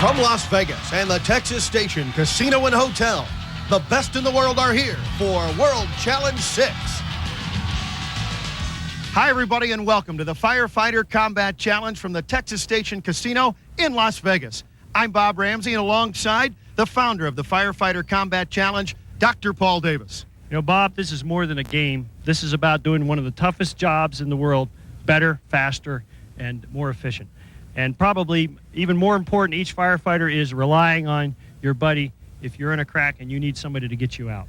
From Las Vegas and the Texas Station Casino and Hotel, the best in the world are here for World Challenge 6. Hi, everybody, and welcome to the Firefighter Combat Challenge from the Texas Station Casino in Las Vegas. I'm Bob Ramsey, and alongside the founder of the Firefighter Combat Challenge, Dr. Paul Davis. You know, Bob, this is more than a game. This is about doing one of the toughest jobs in the world, better, faster, and more efficient. And probably even more important, each firefighter is relying on your buddy if you're in a crack and you need somebody to get you out.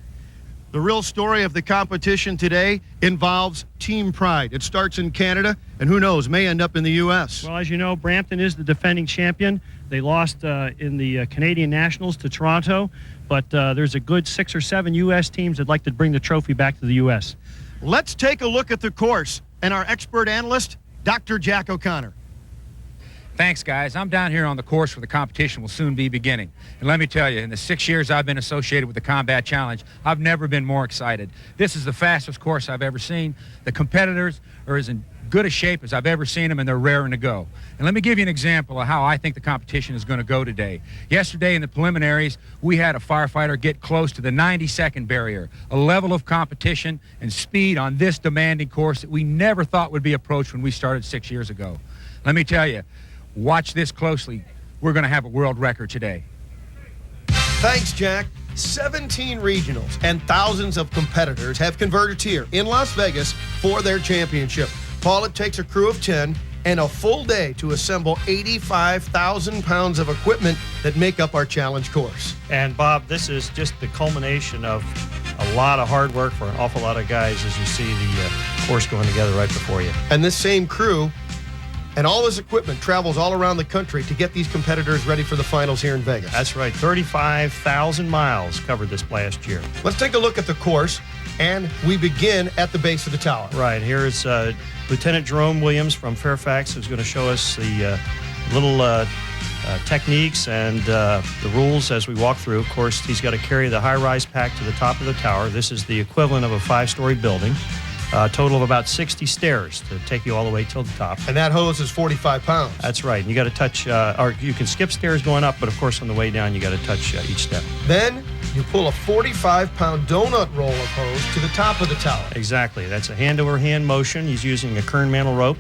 The real story of the competition today involves team pride. It starts in Canada, and who knows, may end up in the U.S. Well, as you know, Brampton is the defending champion. They lost in the Canadian Nationals to Toronto, but there's a good 6 or 7 U.S. teams that'd like to bring the trophy back to the U.S. Let's take a look at the course and our expert analyst, Dr. Jack O'Connor. Thanks, guys. I'm down here on the course where the competition will soon be beginning. And let me tell you, in the 6 years I've been associated with the Combat Challenge, I've never been more excited. This is the fastest course I've ever seen. The competitors are as in good a shape as I've ever seen them, and they're raring to go. And let me give you an example of how I think the competition is going to go today. Yesterday in the preliminaries, we had a firefighter get close to the 90-second barrier, a level of competition and speed on this demanding course that we never thought would be approached when we started 6 years ago. Let me tell you, watch this closely. We're going to have a world record today. Thanks, Jack. 17 regionals and thousands of competitors have converged here in Las Vegas for their championship. Paul, it takes a crew of 10 and a full day to assemble 85,000 pounds of equipment that make up our challenge course. And, Bob, this is just the culmination of a lot of hard work for an awful lot of guys as you see the course going together right before you. And this same crew and all this equipment travels all around the country to get these competitors ready for the finals here in Vegas. That's right. 35,000 miles covered this last year. Let's take a look at the course, and we begin at the base of the tower. Right. Here's Lieutenant Jerome Williams from Fairfax, who's going to show us the little techniques and the rules as we walk through. Of course, he's got to carry the high-rise pack to the top of the tower. This is the equivalent of a 5-story building. A total of about 60 stairs to take you all the way till the top. And that hose is 45 pounds. That's right. And you got to touch, or you can skip stairs going up, but of course on the way down you got to touch each step. Then you pull a 45-pound donut roll of hose to the top of the tower. Exactly. That's a hand-over-hand motion. He's using a kern mantle rope,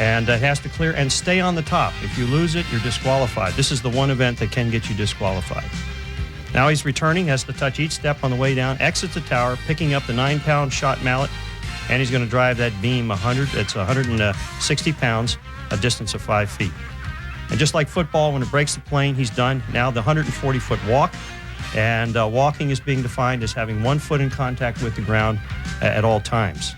and it has to clear and stay on the top. If you lose it, you're disqualified. This is the one event that can get you disqualified. Now he's returning, has to touch each step on the way down, exits the tower, picking up the 9-pound shot mallet, and he's going to drive that beam 160 pounds, a distance of 5 feet. And just like football, when it breaks the plane, he's done. Now the 140-foot walk, and walking is being defined as having 1 foot in contact with the ground at all times.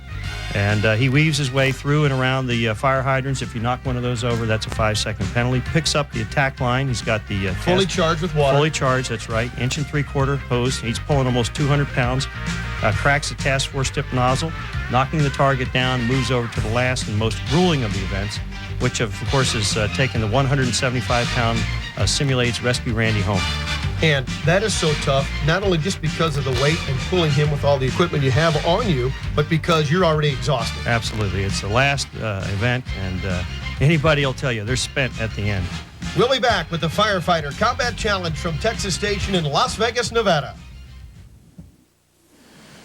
And he weaves his way through and around the fire hydrants. If you knock one of those over, that's a 5-second penalty. Picks up the attack line. He's got the fully charged with water. Fully charged, that's right. 1 3/4 hose. He's pulling almost 200 pounds. Cracks the task force tip nozzle, knocking the target down, moves over to the last and most grueling of the events, which of course is taking the 175-pound Simulates Rescue Randy home. And that is so tough, not only just because of the weight and pulling him with all the equipment you have on you, but because you're already exhausted. Absolutely. It's the last event, and anybody will tell you they're spent at the end. We'll be back with the Firefighter Combat Challenge from Texas Station in Las Vegas, Nevada.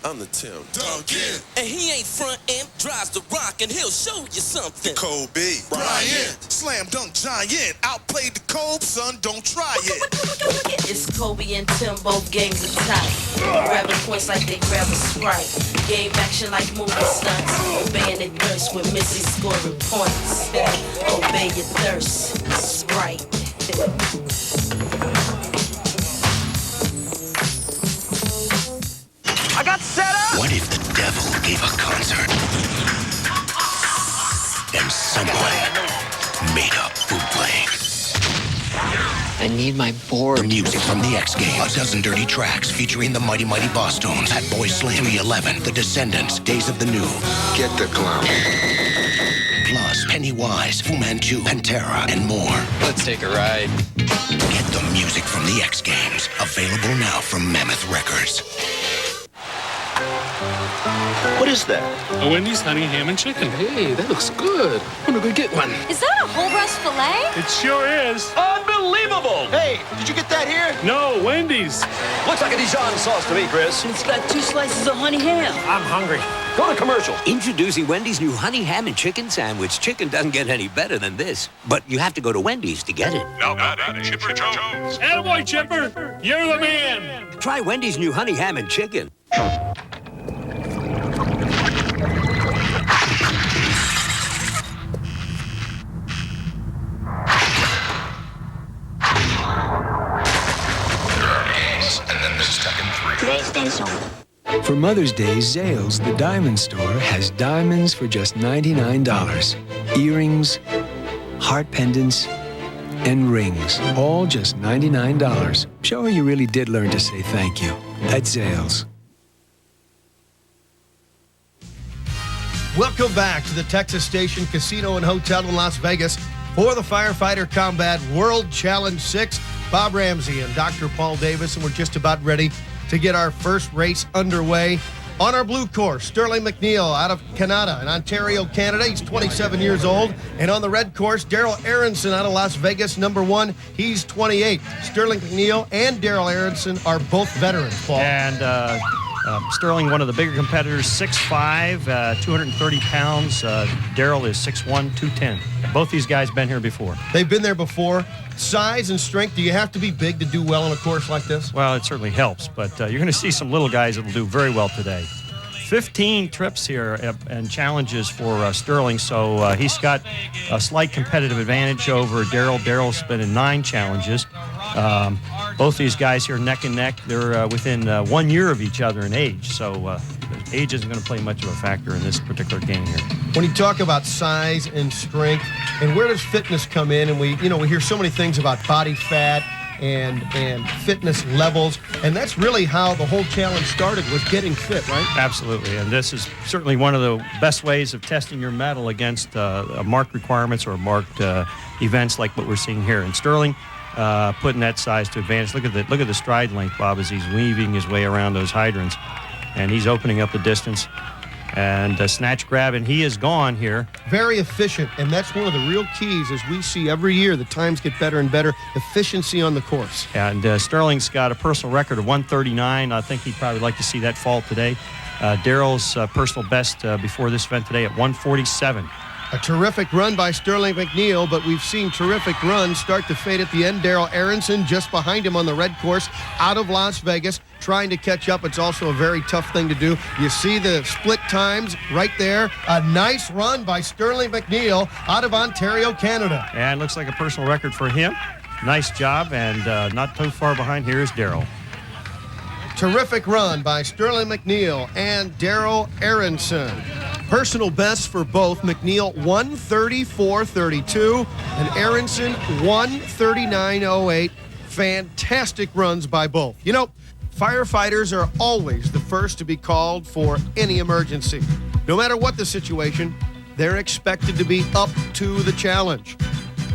I'm the Tim. Duncan. And he ain't front end, drives the rock, and he'll show you something. Kobe. Bryant. Slam dunk giant. Outplayed the Kobe, son, don't try it. It's Kobe and Tim, both games are tight. Grabbing points like they grab a Sprite. Game action like movie stunts. Obeying the nurse with Missy scoring points. Obey your thirst. Sprite. I got set up! What if the devil gave a concert and someone made up bootlegs? I need my board. The music from the X Games. A dozen dirty tracks featuring the Mighty Mighty Boss Tones, Fat Boy Slim, 311, The Descendants, Days of the New. Get the clown. Plus Pennywise, Fu Manchu, Pantera, and more. Let's take a ride. Get the music from the X Games. Available now from Mammoth Records. What is that? A Wendy's honey ham and chicken. Hey, that looks good. I'm gonna go get one. Is that a whole breast filet? It sure is. Unbelievable! Unbelievable! Hey, did you get that here? No, Wendy's. Looks like a Dijon sauce to me, Chris. It's got 2 slices of honey ham. I'm hungry. Go to commercial. Introducing Wendy's new honey ham and chicken sandwich. Chicken doesn't get any better than this, but you have to go to Wendy's to get it. Now adding Chipper Jones. Attaboy, Chipper. You're the man. Try Wendy's new honey ham and chicken. For Mother's Day, Zales, the diamond store, has diamonds for just $99. Earrings, heart pendants, and rings, all just $99. Show her you really did learn to say thank you at Zales. Welcome back to the Texas Station Casino and Hotel in Las Vegas for the Firefighter Combat World Challenge 6. Bob Ramsey and Dr. Paul Davis, and we're just about ready to get our first race underway. On our blue course, Sterling McNeil out of Canada in Ontario, Canada. He's 27 years old. And on the red course, Daryl Aronson out of Las Vegas, number 1. He's 28. Sterling McNeil and Daryl Aronson are both veterans, Paul. And Sterling, one of the bigger competitors, 6'5", 230 pounds. Daryl is 6'1", 210. Both these guys been here before. They've been there before. Size and strength, do you have to be big to do well on a course like this? Well, it certainly helps, but you're going to see some little guys that will do very well today. 15 trips here and challenges for Sterling, so he's got a slight competitive advantage over Daryl. Daryl's been in 9 challenges. Both these guys here neck and neck. They're within 1 year of each other in age, so age isn't going to play much of a factor in this particular game here. When you talk about size and strength, and where does fitness come in? And we hear so many things about body fat and fitness levels, and that's really how the whole challenge started, was getting fit, right? Absolutely, and this is certainly one of the best ways of testing your mettle against marked requirements or marked events like what we're seeing here. And Sterling putting that size to advantage. Look at the stride length, Bob, as he's weaving his way around those hydrants, and he's opening up the distance. And snatch grab, and he is gone here. Very efficient, and that's one of the real keys as we see every year. The times get better and better. Efficiency on the course. And Sterling's got a personal record of 139. I think he'd probably like to see that fall today. Daryl's personal best before this event today at 147. A terrific run by Sterling McNeil, but we've seen terrific runs start to fade at the end. Daryl Aronson just behind him on the red course out of Las Vegas, trying to catch up. It's also a very tough thing to do. You see the split times right there. A nice run by Sterling McNeil out of Ontario, Canada. And looks like a personal record for him. Nice job, and not too far behind here is Daryl. Terrific run by Sterling McNeil and Daryl Aronson. Personal best for both. McNeil 134.32 and Aronson 139.08. Fantastic runs by both. You know, firefighters are always the first to be called for any emergency. No matter what the situation, they're expected to be up to the challenge.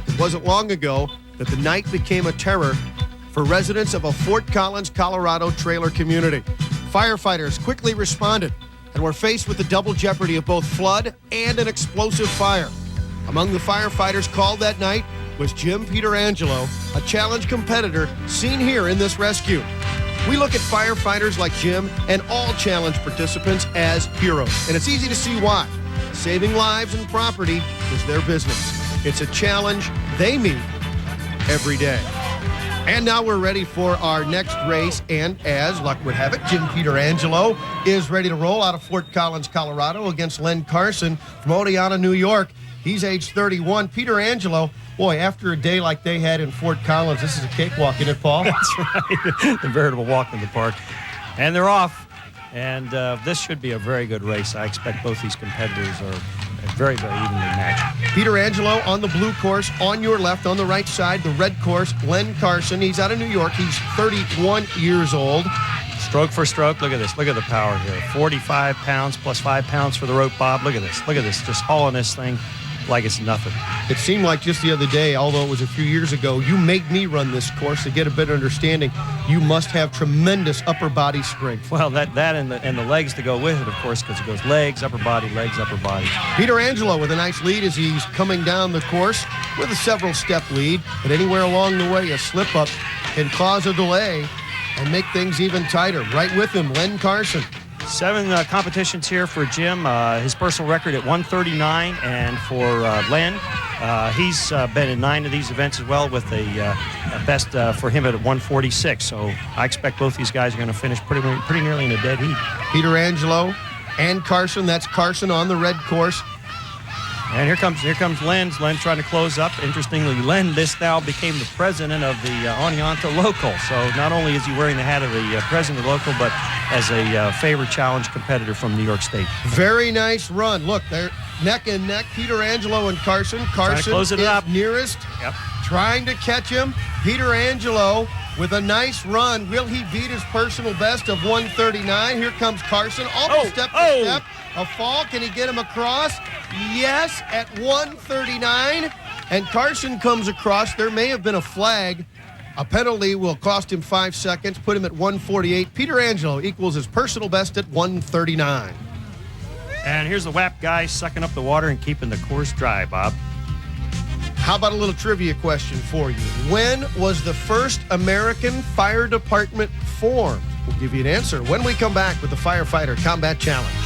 It wasn't long ago that the night became a terror for residents of a Fort Collins, Colorado trailer community. Firefighters quickly responded and were faced with the double jeopardy of both flood and an explosive fire. Among the firefighters called that night was Jim Peterangelo, a challenge competitor seen here in this rescue. We look at firefighters like Jim and all challenge participants as heroes, and it's easy to see why. Saving lives and property is their business. It's a challenge they meet every day. And now we're ready for our next race, and as luck would have it, Jim Peterangelo is ready to roll out of Fort Collins, Colorado against Len Carson from Oneonta, New York. He's age 31. Peterangelo, boy, after a day like they had in Fort Collins, this is a cakewalk, isn't it, Paul? That's right. The veritable walk in the park. And they're off. And this should be a very good race. I expect both these competitors are very, very evenly matched. Peterangelo on the blue course, on your left, on the right side, the red course, Len Carson. He's out of New York. He's 31 years old. Stroke for stroke. Look at this. Look at the power here. 45 pounds plus 5 pounds for the rope, Bob. Look at this. Look at this. Just hauling this thing like it's nothing. It seemed like just the other day, although it was a few years ago, you made me run this course to get a better understanding. You must have tremendous upper body strength. Well, that and the legs to go with it, of course, because it goes legs, upper body, legs, upper body. Peter Angelo with a nice lead as he's coming down the course with a several-step lead. But anywhere along the way, a slip-up can cause a delay and make things even tighter. Right with him, Len Carson. 7 competitions here for Jim. His personal record at 139, and for Len, he's been in 9 of these events as well, with a best for him at 146. So I expect both these guys are going to finish pretty nearly in a dead heat. Peter Angelo and Carson. That's Carson on the red course. And here comes Len. Len trying to close up. Interestingly, Len this now became the president of the Oneonta Local. So not only is he wearing the hat of the president of the local, but as a favored challenge competitor from New York State. Very nice run. Look, they're neck and neck, Peter Angelo and Carson. Carson close it is up. nearest, trying to catch him. Peter Angelo with a nice run. Will he beat his personal best of 139? Here comes Carson, almost step to step. A fall, can he get him across? Yes, at 139. And Carson comes across. There may have been a flag. A penalty will cost him 5 seconds, put him at 148. Peter Angelo equals his personal best at 139. And here's the WAP guy sucking up the water and keeping the course dry, Bob. How about a little trivia question for you? When was the first American Fire Department formed? We'll give you an answer when we come back with the Firefighter Combat Challenge.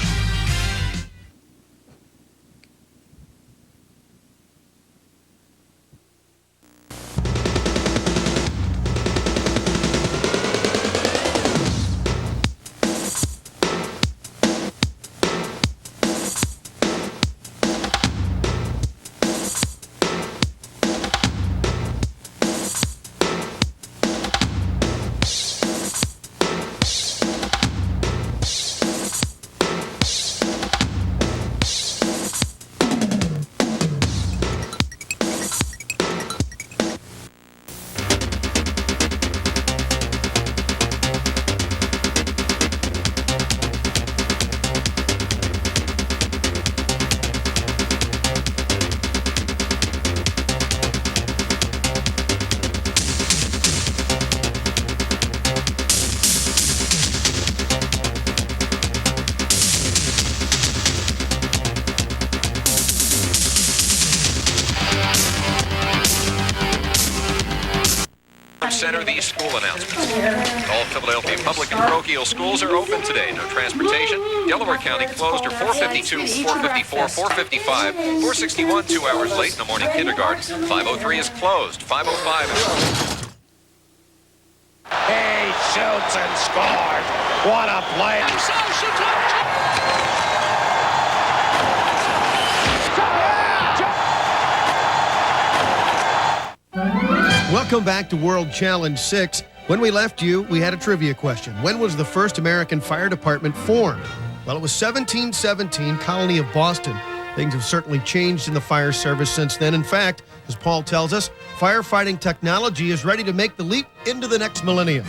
Center, these school announcements. All Philadelphia public and parochial schools are open today. No transportation. Delaware County closed are 452, 454, 455, 461, 2 hours late in the morning kindergarten. 503 is closed. 505 is closed. He shoots and scores. What a play. Welcome back to World Challenge 6. When we left you, we had a trivia question. When was the first American fire department formed? Well, it was 1717, colony of Boston. Things have certainly changed in the fire service since then. In fact, as Paul tells us, firefighting technology is ready to make the leap into the next millennium.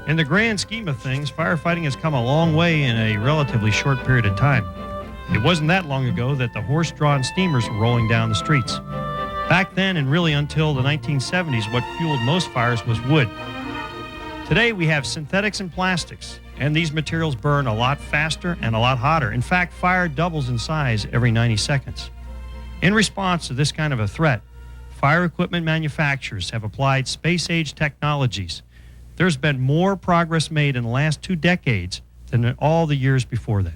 In the grand scheme of things, firefighting has come a long way in a relatively short period of time. It wasn't that long ago that the horse-drawn steamers were rolling down the streets. Back then, and really until the 1970s, what fueled most fires was wood. Today, we have synthetics and plastics, and these materials burn a lot faster and a lot hotter. In fact, fire doubles in size every 90 seconds. In response to this kind of a threat, fire equipment manufacturers have applied space-age technologies. There's been more progress made in the last 2 decades than in all the years before that.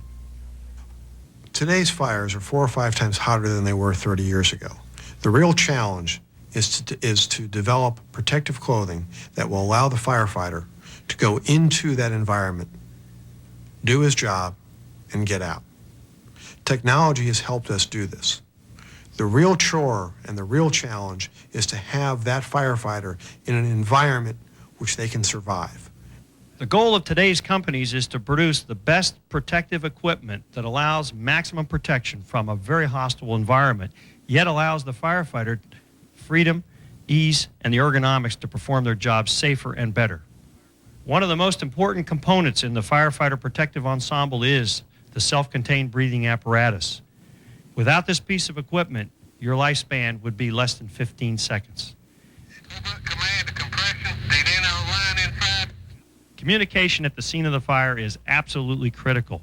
Today's fires are 4 or 5 times hotter than they were 30 years ago. The real challenge is to develop protective clothing that will allow the firefighter to go into that environment, do his job, and get out. Technology has helped us do this. The real chore and the real challenge is to have that firefighter in an environment which they can survive. The goal of today's companies is to produce the best protective equipment that allows maximum protection from a very hostile environment, yet allows the firefighter freedom, ease, and the ergonomics to perform their jobs safer and better. One of the most important components in the firefighter protective ensemble is the self-contained breathing apparatus. Without this piece of equipment, your lifespan would be less than 15 seconds. Communication at the scene of the fire is absolutely critical.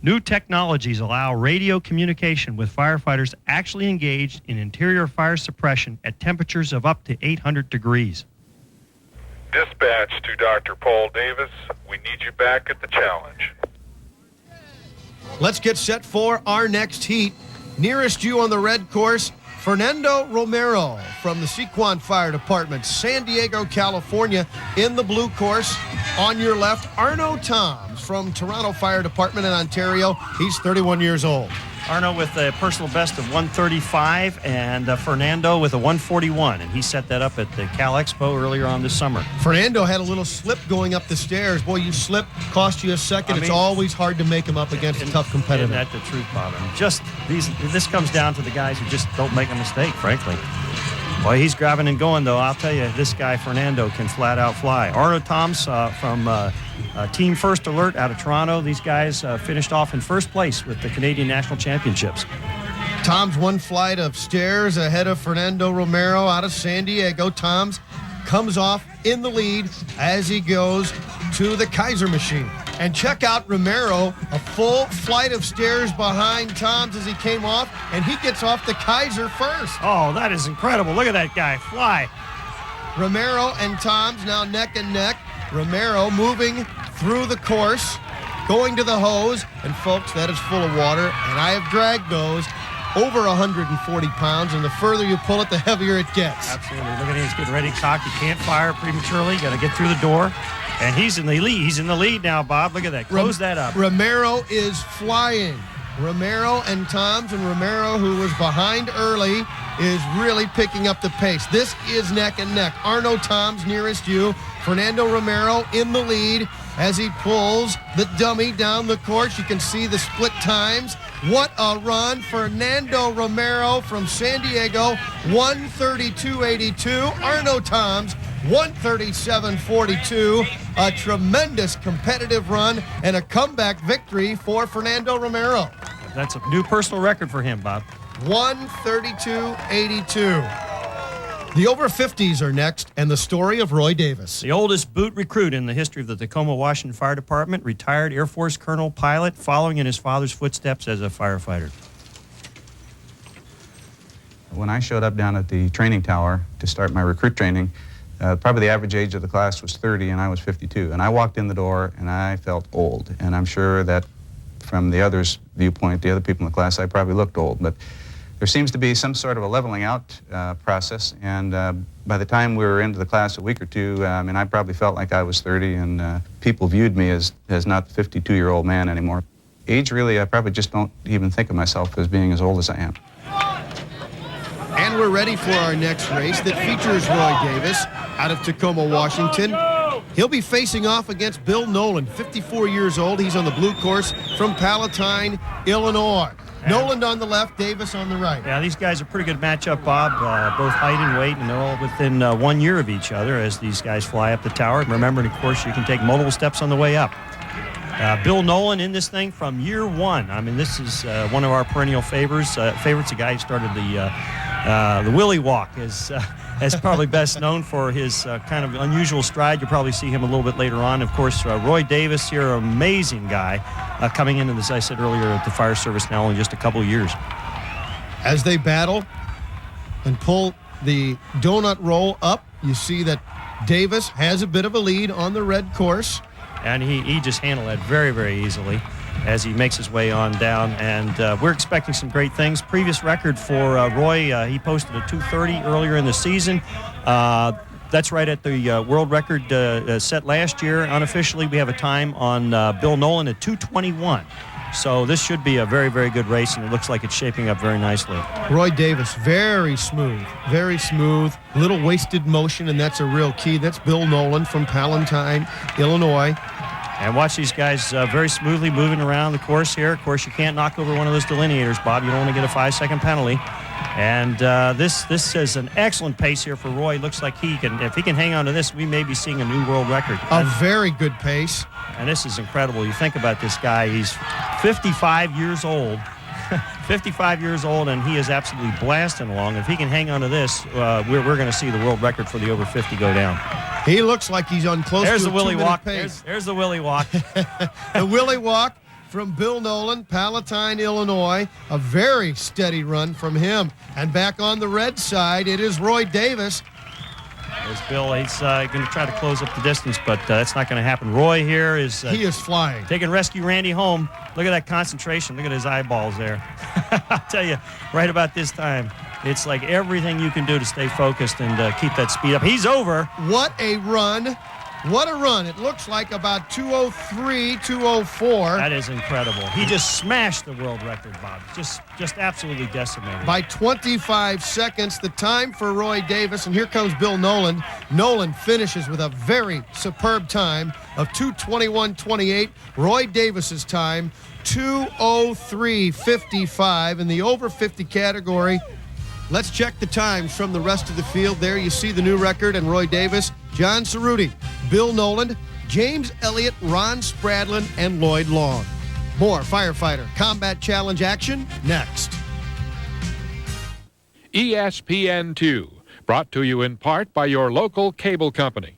New technologies allow radio communication with firefighters actually engaged in interior fire suppression at temperatures of up to 800 degrees. Dispatch to Dr. Paul Davis. We need you back at the challenge. Let's get set for our next heat. Nearest you on the red course, Fernando Romero from the Sequan Fire Department, San Diego, California. In the blue course, on your left, Arno Toms from Toronto Fire Department in Ontario. He's 31 years old. Arno with a personal best of 135 and Fernando with a 141, and he set that up at the Cal Expo earlier on this summer. Fernando had a little slip going up the stairs. Boy, you slip, cost you a second. It's always hard to make him up against a tough competitor. Isn't that the truth, Bob? And this comes down to the guys who just don't make a mistake, frankly. Boy, he's grabbing and going, though. I'll tell you, this guy, Fernando, can flat out fly. Arno Toms from Team First Alert out of Toronto. These guys finished off in first place with the Canadian National Championships. Toms one flight of stairs ahead of Fernando Romero out of San Diego. Toms comes off in the lead as he goes to the Kaiser machine. And check out Romero, a full flight of stairs behind Toms as he came off, and he gets off the Kaiser first. Oh, that is incredible. Look at that guy fly. Romero and Toms now neck and neck. Romero moving through the course, going to the hose, and folks, that is full of water, and I have dragged those over 140 pounds, and the further you pull it, the heavier it gets. Absolutely. Look at him. He's getting ready to cock. He can't fire prematurely. Got to get through the door. And he's in the lead. He's in the lead now, Bob. Look at that. Close that up. Romero is flying. Romero and Toms, and Romero, who was behind early, is really picking up the pace. This is neck and neck. Arno Toms nearest you. Fernando Romero in the lead as he pulls the dummy down the course. You can see the split times. What a run. Fernando Romero from San Diego, 132.82. Arno Toms, 137.42. A tremendous competitive run and a comeback victory for Fernando Romero. That's a new personal record for him, Bob. 132.82. The over 50s are next, and the story of Roy Davis. The oldest boot recruit in the history of the Tacoma, Washington Fire Department, retired Air Force Colonel pilot, following in his father's footsteps as a firefighter. When I showed up down at the training tower to start my recruit training, probably the average age of the class was 30, and I was 52. And I walked in the door, and I felt old. And I'm sure that from the others' viewpoint, the other people in the class, I probably looked old. But there seems to be some sort of a leveling out process, and by the time we were into the class a week or two, I probably felt like I was 30, and people viewed me as not the 52-year-old man anymore. Age, really, I probably just don't even think of myself as being as old as I am. And we're ready for our next race that features Roy Davis out of Tacoma, Washington. He'll be facing off against Bill Nolan, 54 years old. He's on the blue course from Palatine, Illinois. Nolan on the left, Davis on the right. Yeah, these guys are a pretty good matchup, Bob, both height and weight, and they're all within 1 year of each other as these guys fly up the tower. And remember, of course, you can take multiple steps on the way up. Bill Nolan in this thing from year one. This is one of our perennial favorites. A guy who started the Willie Walk, as probably best known for his kind of unusual stride. You'll probably see him a little bit later on. Of course, Roy Davis here, amazing guy, coming into this, I said earlier, at the fire service now only just a couple of years. As they battle and pull the donut roll up, you see that Davis has a bit of a lead on the red course. And he just handled that very, very easily as he makes his way on down. And we're expecting some great things. Previous record for Roy, he posted a 2:30 earlier in the season. That's right at the world record set last year. Unofficially, we have a time on Bill Nolan at 2:21. So this should be a very, very good race, and it looks like it's shaping up very nicely. Roy Davis, very smooth, little wasted motion, and that's a real key. That's Bill Nolan from Palatine, Illinois. And watch these guys very smoothly moving around the course here. Of course, you can't knock over one of those delineators, Bob. You don't want to get a 5-second penalty. And this is an excellent pace here for Roy. Looks like if he can hang on to this, we may be seeing a new world record. A very good pace. And this is incredible. You think about this guy. He's 55 years old, 55 years old, and he is absolutely blasting along. If he can hang on to this, we're going to see the world record for the over 50 go down. He looks like he's on close There's to the a Willie 2-minute walk. pace. There's the Willie walk. The Willie walk from Bill Nolan, Palatine, Illinois. A very steady run from him. And back on the red side, it is Roy Davis. There's Bill. He's going to try to close up the distance, but that's not going to happen. Roy here is... he is flying. Taking Rescue Randy home. Look at that concentration. Look at his eyeballs there. I'll tell you, right about this time, it's like everything you can do to stay focused and keep that speed up. He's over. What a run. What a run. It looks like about 2:03, 2:04. That is incredible. He just smashed the world record, Bob. Just absolutely decimated. By 25 seconds, the time for Roy Davis, and here comes Bill Nolan. Nolan finishes with a very superb time of 2:21.28. Roy Davis's time, 2:03.55 in the over 50 category. Let's check the times from the rest of the field. There you see the new record, and Roy Davis, John Cerruti, Bill Nolan, James Elliott, Ron Spradlin, and Lloyd Long. More Firefighter Combat Challenge action next. ESPN2, brought to you in part by your local cable company.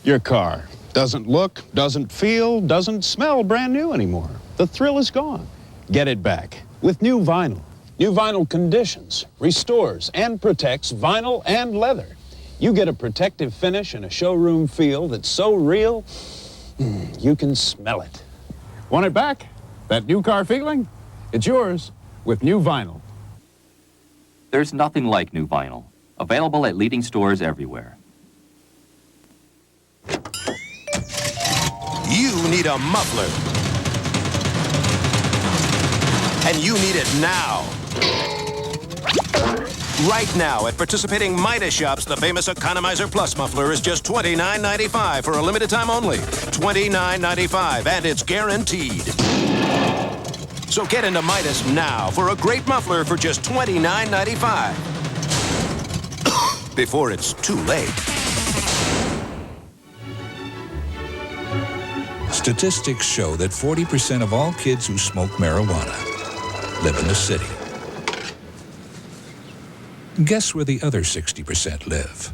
Your car doesn't look, doesn't feel, doesn't smell brand new anymore. The thrill is gone. Get it back with new vinyl. New vinyl conditions, restores, and protects vinyl and leather. You get a protective finish and a showroom feel that's so real, you can smell it. Want it back? That new car feeling? It's yours with new vinyl. There's nothing like new vinyl. Available at leading stores everywhere. You need a muffler. And you need it now. Right now at participating Midas shops, the famous Economizer Plus muffler is just $29.95 for a limited time only. $29.95, and it's guaranteed. So get into Midas now for a great muffler for just $29.95. Before it's too late. Statistics show that 40% of all kids who smoke marijuana live in the city. Guess where the other 60% live?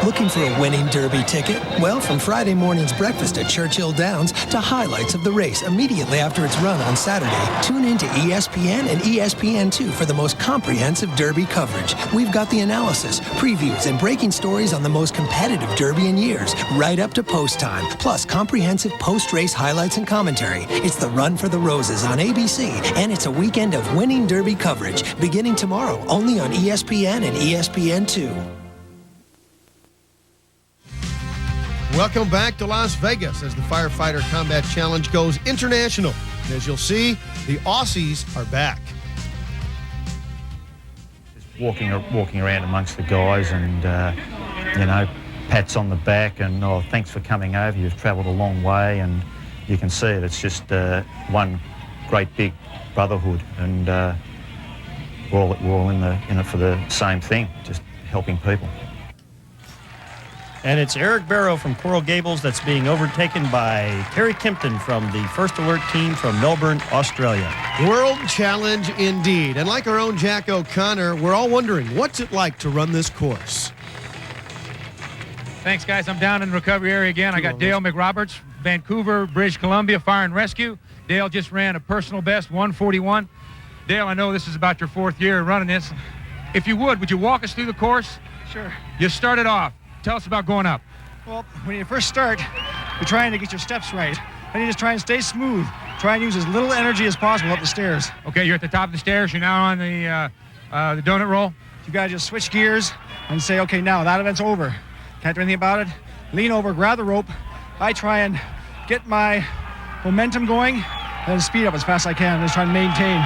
Looking for a winning Derby ticket? Well, from Friday morning's breakfast at Churchill Downs to highlights of the race immediately after its run on Saturday, tune in to ESPN and ESPN2 for the most comprehensive Derby coverage. We've got the analysis, previews, and breaking stories on the most competitive Derby in years, right up to post time, plus comprehensive post-race highlights and commentary. It's the Run for the Roses on ABC, and it's a weekend of winning Derby coverage beginning tomorrow only on ESPN and ESPN2. Welcome back to Las Vegas as the Firefighter Combat Challenge goes international. And as you'll see, the Aussies are back. Walking around amongst the guys and, you know, pats on the back and, oh, thanks for coming over. You've travelled a long way, and you can see it. It's just one great big brotherhood, and we're all in it for the same thing, just helping people. And it's Eric Barrow from Coral Gables that's being overtaken by Terry Kempton from the First Alert team from Melbourne, Australia. World challenge indeed. And like our own Jack O'Connor, we're all wondering, what's it like to run this course? Thanks, guys. I'm down in the recovery area again. I got Dale McRoberts, Vancouver, British Columbia, Fire and Rescue. Dale just ran a personal best, 1:41. Dale, I know this is about your fourth year running this. If you would you walk us through the course? Sure. You started off. Tell us about going up. Well, when you first start, you're trying to get your steps right. Then you just try and stay smooth. Try and use as little energy as possible up the stairs. Okay, you're at the top of the stairs. You're now on the donut roll. You gotta just switch gears and say, okay, now that event's over. Can't do anything about it. Lean over, grab the rope, I try and get my momentum going and speed up as fast as I can. Just try and maintain.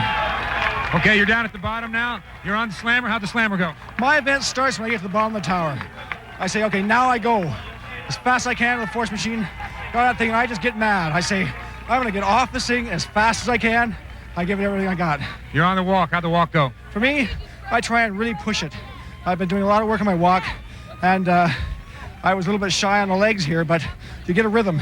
Okay, you're down at the bottom now. You're on the slammer. How'd the slammer go? My event starts when I get to the bottom of the tower. I say, okay, now I go as fast as I can with the force machine. Got that thing, and I just get mad. I say, I'm gonna get off this thing as fast as I can. I give it everything I got. You're on the walk. How'd the walk go? For me, I try and really push it. I've been doing a lot of work on my walk, and I was a little bit shy on the legs here, but you get a rhythm.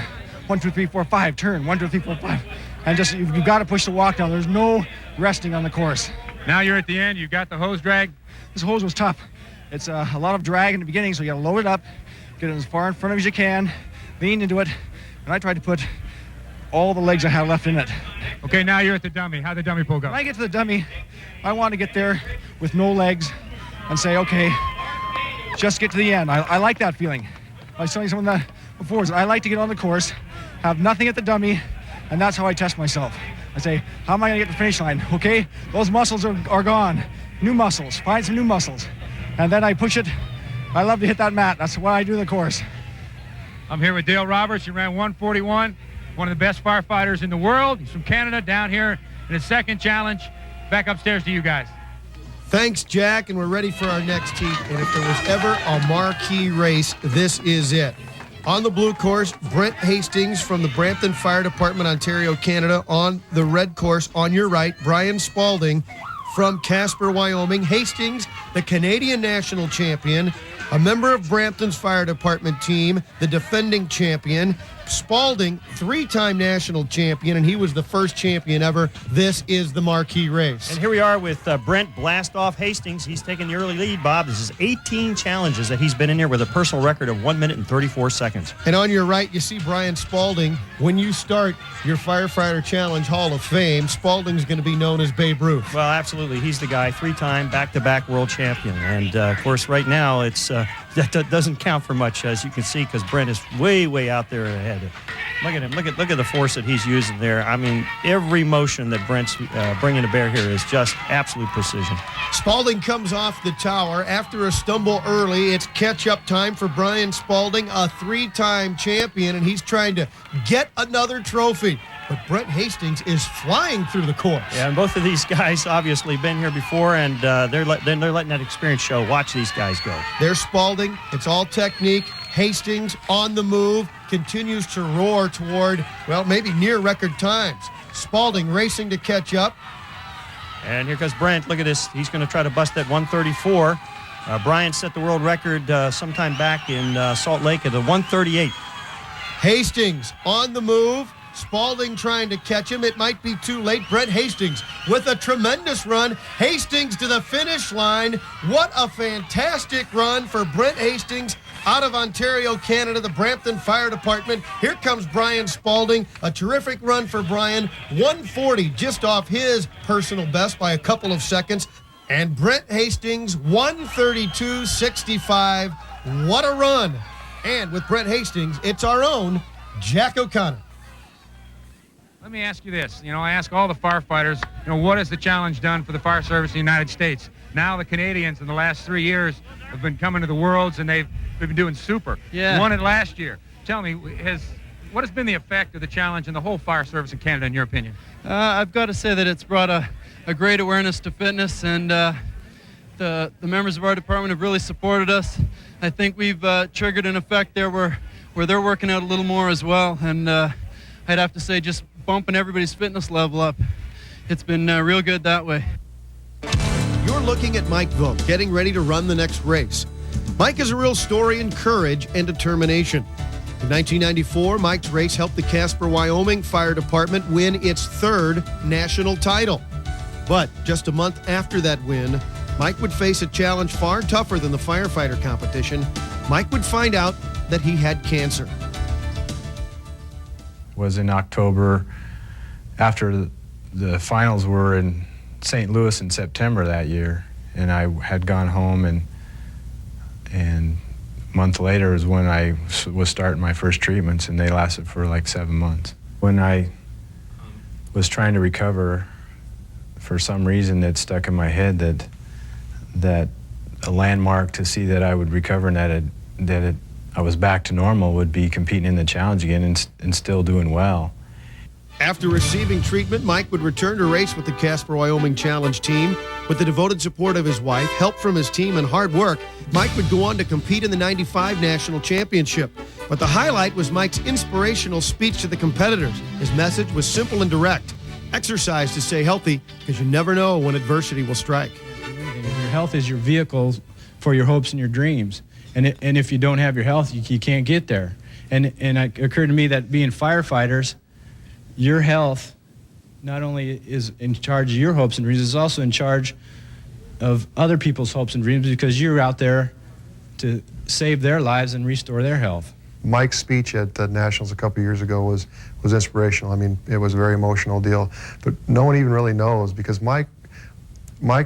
1, 2, 3, 4, 5, turn. 1, 2, 3, 4, 5. And just, you've got to push the walk down. There's no resting on the course. Now you're at the end. You got the hose drag. This hose was tough. It's a lot of drag in the beginning, so you got to load it up, get it as far in front of you as you can, lean into it, and I tried to put all the legs I have left in it. Okay, now you're at the dummy. How'd the dummy pull go? When I get to the dummy, I want to get there with no legs and say, okay, just get to the end. I like that feeling. I was telling someone that before, I like to get on the course, have nothing at the dummy, and that's how I test myself. I say, how am I going to get to the finish line? Okay, those muscles are gone. New muscles, find some new muscles. And then I push it. I love to hit that mat. That's why I do the course. I'm here with Dale Roberts. He ran 141, one of the best firefighters in the world. He's from Canada, down here in his second challenge. Back upstairs to you guys. Thanks, Jack, and we're ready for our next heat. And if there was ever a marquee race, this is it. On the blue course, Brent Hastings from the Brampton Fire Department, Ontario, Canada. On the red course, on your right, Brian Spalding from Casper, Wyoming. Hastings, the Canadian national champion, a member of Brampton's Fire Department team, the defending champion. Spalding, 3-time national champion, and he was the first champion ever. This is the marquee race. And here we are with Brent Blastoff Hastings. He's taking the early lead, Bob. This is 18 challenges that he's been in here with a personal record of 1 minute and 34 seconds. And on your right, you see Brian Spalding. When you start your Firefighter Challenge Hall of Fame, Spalding's going to be known as Babe Ruth. Well, absolutely. He's the guy, 3-time back-to-back world champion. And, of course, right now, it's that doesn't count for much, as you can see, because Brent is way, way out there ahead. Look at him. Look at the force that he's using there. I mean, every motion that Brent's bringing to bear here is just absolute precision. Spalding comes off the tower. After a stumble early, it's catch-up time for Brian Spalding, a 3-time champion, and he's trying to get another trophy. But Brent Hastings is flying through the course. Yeah, and both of these guys obviously been here before, and they're letting that experience show. Watch these guys go. There's Spalding. It's all technique. Hastings on the move, continues to roar toward, well, maybe near record times. Spalding racing to catch up. And here comes Brent. Look at this. He's going to try to bust that 134. Brian set the world record sometime back in Salt Lake at the 138. Hastings on the move. Spalding trying to catch him. It might be too late. Brent Hastings with a tremendous run. Hastings to the finish line. What a fantastic run for Brent Hastings out of Ontario, Canada, the Brampton Fire Department. Here comes Brian Spalding. A terrific run for Brian. 140, just off his personal best by a couple of seconds. And Brent Hastings, 132.65. What a run. And with Brent Hastings, it's our own Jack O'Connor. Let me ask you this. I ask all the firefighters, what has the challenge done for the fire service in the United States? Now the Canadians in the last 3 years have been coming to the Worlds, and they've been doing super. Yeah. Won it last year. Tell me, what has been the effect of the challenge in the whole fire service in Canada, in your opinion? I've got to say that it's brought a great awareness to fitness, and the members of our department have really supported us. I think we've triggered an effect there where they're working out a little more as well, and I'd have to say just bumping everybody's fitness level up. It's been real good that way. You're looking at Mike Vogt, getting ready to run the next race. Mike is a real story in courage and determination. In 1994, Mike's race helped the Casper, Wyoming Fire Department win its 3rd national title. But just a month after that win, Mike would face a challenge far tougher than the firefighter competition. Mike would find out that he had cancer. Was in October, after the finals were in St. Louis in September that year, and I had gone home, and a month later is when I was starting my first treatments, and they lasted for like 7 months. When I was trying to recover, for some reason it stuck in my head that a landmark to see that I would recover and that I was back to normal would be competing in the challenge again and still doing well. After receiving treatment, Mike would return to race with the Casper, Wyoming Challenge team. With the devoted support of his wife, help from his team, and hard work, Mike would go on to compete in the '95 National Championship. But the highlight was Mike's inspirational speech to the competitors. His message was simple and direct. Exercise to stay healthy, because you never know when adversity will strike. Your health is your vehicle for your hopes and your dreams. And if you don't have your health, you can't get there. And it occurred to me that being firefighters, your health not only is in charge of your hopes and dreams, it's also in charge of other people's hopes and dreams, because you're out there to save their lives and restore their health. Mike's speech at the Nationals a couple years ago was inspirational. I mean, it was a very emotional deal, but no one even really knows, because Mike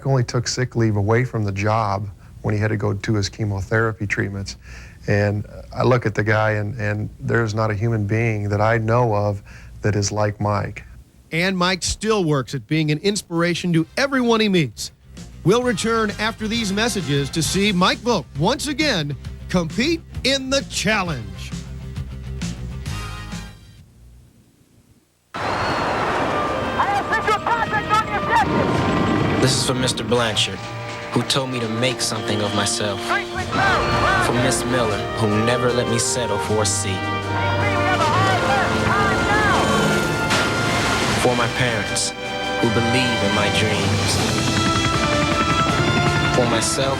only took sick leave away from the job when he had to go to his chemotherapy treatments. And I look at the guy, and there's not a human being that I know of that is like Mike. And Mike still works at being an inspiration to everyone he meets. We'll return after these messages to see Mike Volk once again compete in the challenge. This is for Mr. Blanchard, who told me to make something of myself. For Miss Miller, who never let me settle for a C. For my parents, who believe in my dreams. For myself,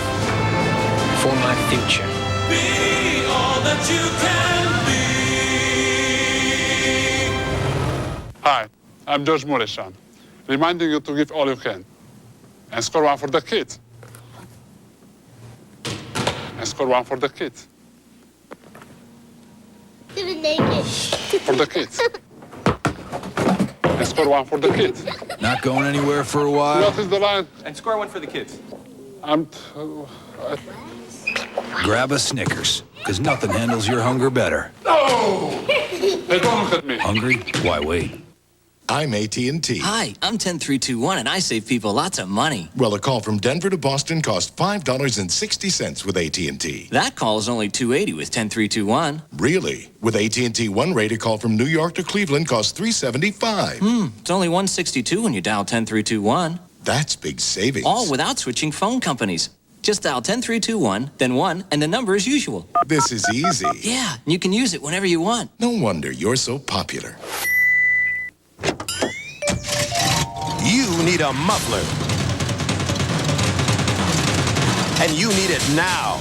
for my future. Be all that you can be. Hi, I'm George Morrison, reminding you to give all you can. And score one for the kids. And score one for the kids. For the kids. And score one for the kids. Not going anywhere for a while? What is the line? And score one for the kids. Grab a Snickers, because nothing handles your hunger better. No! Hey, don't look at me. Hungry? Why wait? I'm AT&T. Hi, I'm 10321, and I save people lots of money. Well, a call from Denver to Boston costs $5.60 with AT&T. That call is only $2.80 with 10321. Really? With AT&T One Rate, a call from New York to Cleveland costs $3.75. It's only $1.62 when you dial 10321. That's big savings. All without switching phone companies. Just dial 10321, then 1, and the number as usual. This is easy. Yeah, and you can use it whenever you want. No wonder you're so popular. You need a muffler. And you need it now.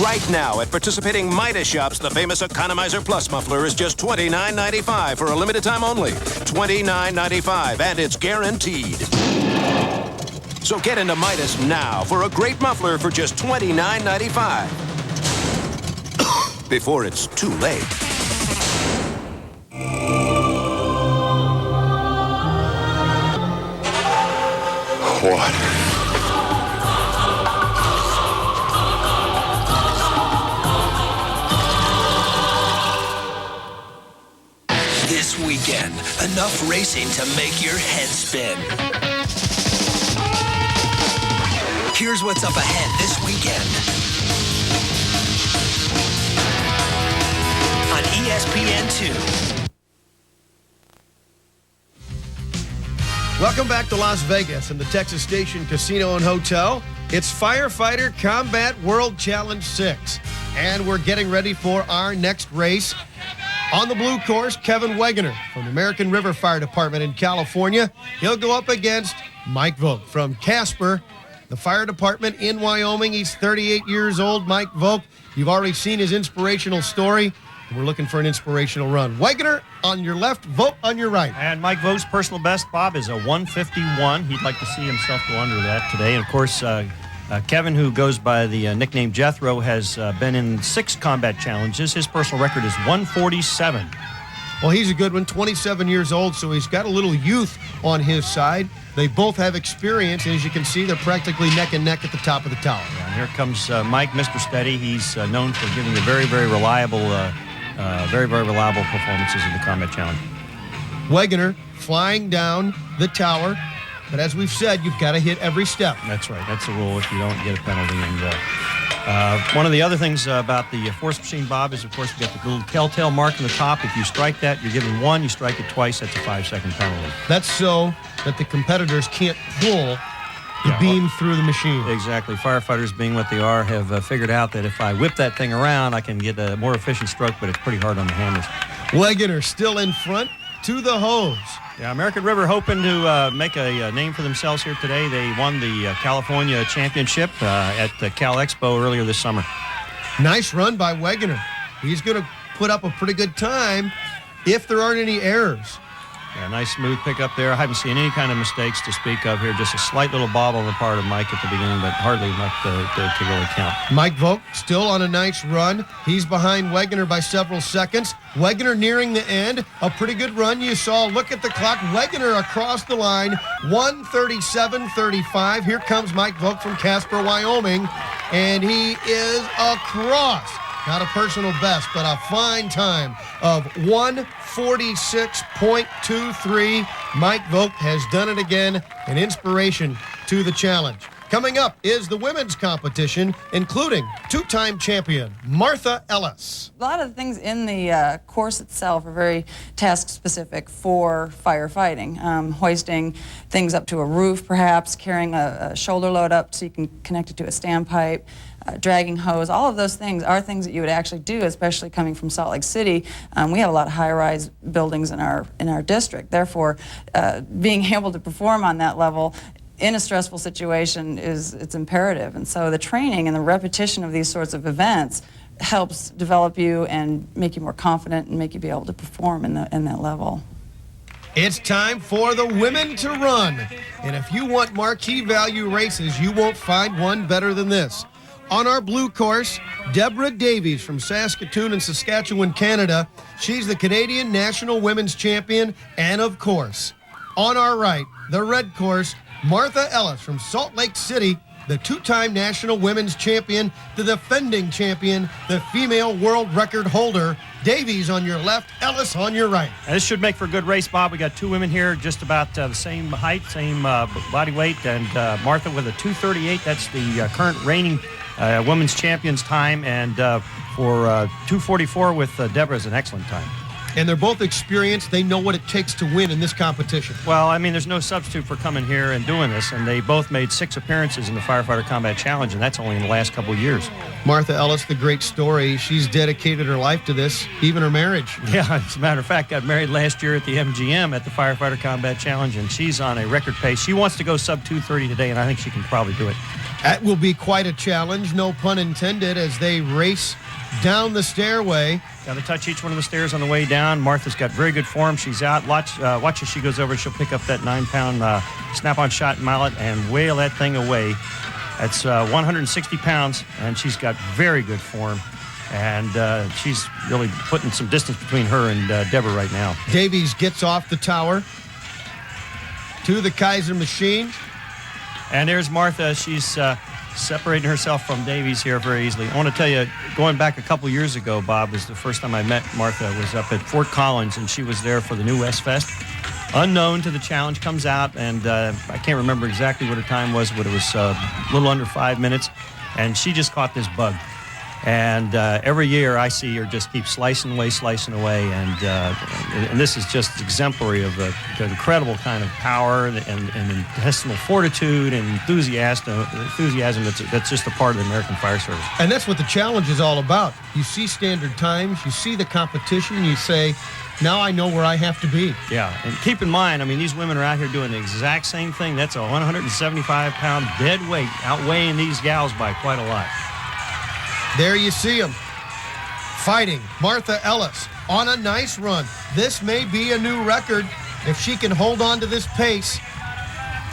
Right now at participating Midas shops, the famous Economizer Plus muffler is just $29.95 for a limited time only. $29.95, and it's guaranteed. So get into Midas now for a great muffler for just $29.95. Before it's too late. What? This weekend, enough racing to make your head spin. Here's what's up ahead this weekend on ESPN2. Welcome back to Las Vegas and the Texas Station Casino and Hotel. It's Firefighter Combat World Challenge 6. And we're getting ready for our next race. On the blue course, Kevin Wegener from the American River Fire Department in California. He'll go up against Mike Volk from Casper, the fire department in Wyoming. He's 38 years old, Mike Volk. You've already seen his inspirational story. We're looking for an inspirational run. Wegener on your left, Volk on your right. And Mike Volk's personal best, Bob, is a 151. He'd like to see himself go under that today. And, of course, Kevin, who goes by the nickname Jethro, has been in 6 combat challenges. His personal record is 147. Well, he's a good one, 27 years old, so he's got a little youth on his side. They both have experience, and as you can see, they're practically neck and neck at the top of the tower. And here comes Mike, Mr. Steady. He's known for giving a very, very reliable performances in the combat challenge. Wegener flying down the tower, but as we've said, you've got to hit every step. That's right. That's the rule. If you don't get a penalty, and One of the other things about the force machine, Bob, is, of course, we got the little telltale mark on the top. If you strike that, you're given 1. You strike it twice, that's a 5-second penalty. That's so that the competitors can't pull the beam through the machine. Exactly. Firefighters, being what they are, have figured out that if I whip that thing around, I can get a more efficient stroke, but it's pretty hard on the hammers. Wegener still in front to the hose. Yeah, American River hoping to make a name for themselves here today. They won the California Championship at Cal Expo earlier this summer. Nice run by Wegener. He's going to put up a pretty good time if there aren't any errors. Yeah, nice smooth pickup there. I haven't seen any kind of mistakes to speak of here. Just a slight little bobble on the part of Mike at the beginning, but hardly enough to really count. Mike Vogt still on a nice run. He's behind Wegener by several seconds. Wegener nearing the end. A pretty good run you saw. Look at the clock. Wegener across the line. 1:37.35. Here comes Mike Vogt from Casper, Wyoming. And he is across. Not a personal best, but a fine time of 1:46.23. Mike Vogt has done it again, an inspiration to the challenge. Coming up is the women's competition, including two-time champion Martha Ellis. A lot of the things in the course itself are very task-specific for firefighting. Hoisting things up to a roof, perhaps, carrying a shoulder load up so you can connect it to a standpipe, dragging hose. All of those things are things that you would actually do, especially coming from Salt Lake City. We have a lot of high-rise buildings in our district. Therefore, being able to perform on that level in a stressful situation it's imperative. And so the training and the repetition of these sorts of events helps develop you and make you more confident and make you be able to perform in that level. It's time for the women to run. And if you want marquee value races, you won't find one better than this. On our blue course, Deborah Davies from Saskatoon and Saskatchewan, Canada. She's the Canadian National Women's Champion, and of course, on our right, the red course, Martha Ellis from Salt Lake City, the two-time National Women's Champion, the defending champion, the female world record holder. Davies on your left, Ellis on your right. And this should make for a good race, Bob. We got two women here, just about the same height, same body weight, and Martha with a 2:38. That's the current reigning women's champion's time, and for 2:44 with Deborah is an excellent time. And they're both experienced. They know what it takes to win in this competition. Well, I mean, there's no substitute for coming here and doing this, and they both made 6 appearances in the Firefighter Combat Challenge, and that's only in the last couple of years. Martha Ellis, the great story. She's dedicated her life to this, even her marriage. Yeah, as a matter of fact, got married last year at the MGM at the Firefighter Combat Challenge, and she's on a record pace. She wants to go sub 2:30 today, and I think she can probably do it. That will be quite a challenge, no pun intended, as they race down the stairway. Got to touch each one of the stairs on the way down. Martha's got very good form. She's out. Watch as she goes over. She'll pick up that 9-pound snap-on shot mallet and whale that thing away. That's 160 pounds, and she's got very good form. And she's really putting some distance between her and Deborah right now. Davies gets off the tower to the Kaiser machine. And there's Martha. She's separating herself from Davies here very easily. I want to tell you, going back a couple years ago, Bob, was the first time I met Martha. Was up at Fort Collins, and she was there for the new West Fest. Unknown to the challenge, comes out, and I can't remember exactly what her time was, but it was a little under 5 minutes, and she just caught this bug. And every year I see her just keep slicing away, and this is just exemplary of the incredible kind of power and intestinal fortitude and enthusiasm that's just a part of the American Fire Service. And that's what the challenge is all about. You see standard times, you see the competition, you say, now I know where I have to be. Yeah, and keep in mind, I mean, these women are out here doing the exact same thing. That's a 175-pound dead weight, outweighing these gals by quite a lot. There you see him, fighting Martha Ellis on a nice run. This may be a new record if she can hold on to this pace.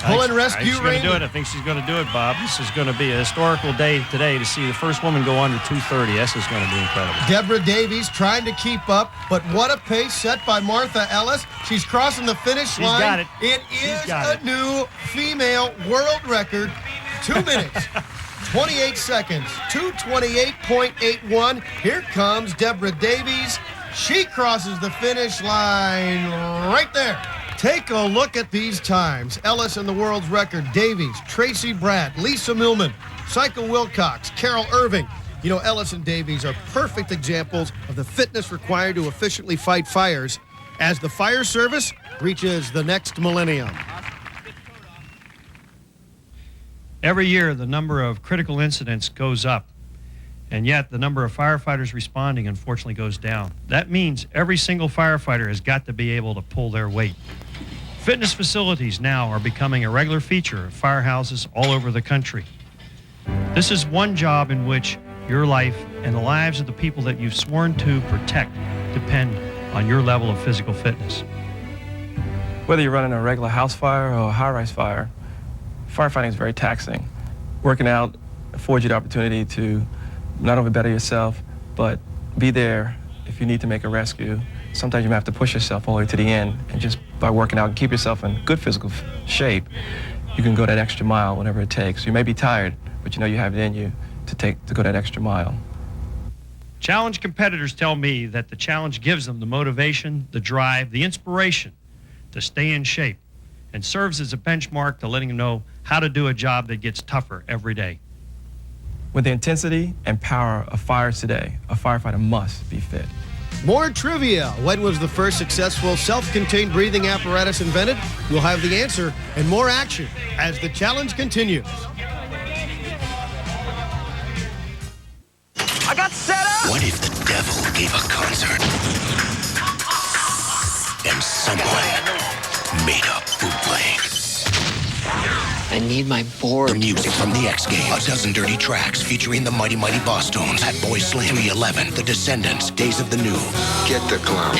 Pull and rescue She's going to do it. I think she's going to do it, Bob. This is going to be a historical day today to see the first woman go under 2:30. This is going to be incredible. Deborah Davies trying to keep up, but what a pace set by Martha Ellis. She's crossing the finish line. She's got it. It is a new female world record. 2 minutes. 28 seconds, 2:28.81. Here comes Deborah Davies. She crosses the finish line right there. Take a look at these times. Ellis in the world's record, Davies, Tracy Bratt, Lisa Millman, Psycho Wilcox, Carol Irving. You know, Ellis and Davies are perfect examples of the fitness required to efficiently fight fires as the fire service reaches the next millennium. Every year, the number of critical incidents goes up, and yet the number of firefighters responding, unfortunately, goes down. That means every single firefighter has got to be able to pull their weight. Fitness facilities now are becoming a regular feature of firehouses all over the country. This is one job in which your life and the lives of the people that you've sworn to protect depend on your level of physical fitness. Whether you're running a regular house fire or a high-rise fire, firefighting is very taxing. Working out affords you the opportunity to not only better yourself, but be there if you need to make a rescue. Sometimes you may have to push yourself all the way to the end, and just by working out and keep yourself in good physical shape, you can go that extra mile, whatever it takes. You may be tired, but you know you have it in you to go that extra mile. Challenge competitors tell me that the challenge gives them the motivation, the drive, the inspiration to stay in shape, and serves as a benchmark to letting them know how to do a job that gets tougher every day. With the intensity and power of fires today, a firefighter must be fit. More trivia. When was the first successful self-contained breathing apparatus invented? We'll have the answer and more action as the challenge continues. I got set up! What if the devil gave a concert and someone made a bootleg? I need my board. The music from the X Games. A dozen dirty tracks featuring the Mighty Mighty Boss Tones, Fat Boy Slim, 311, The Descendants, Days of the New. Get the clown.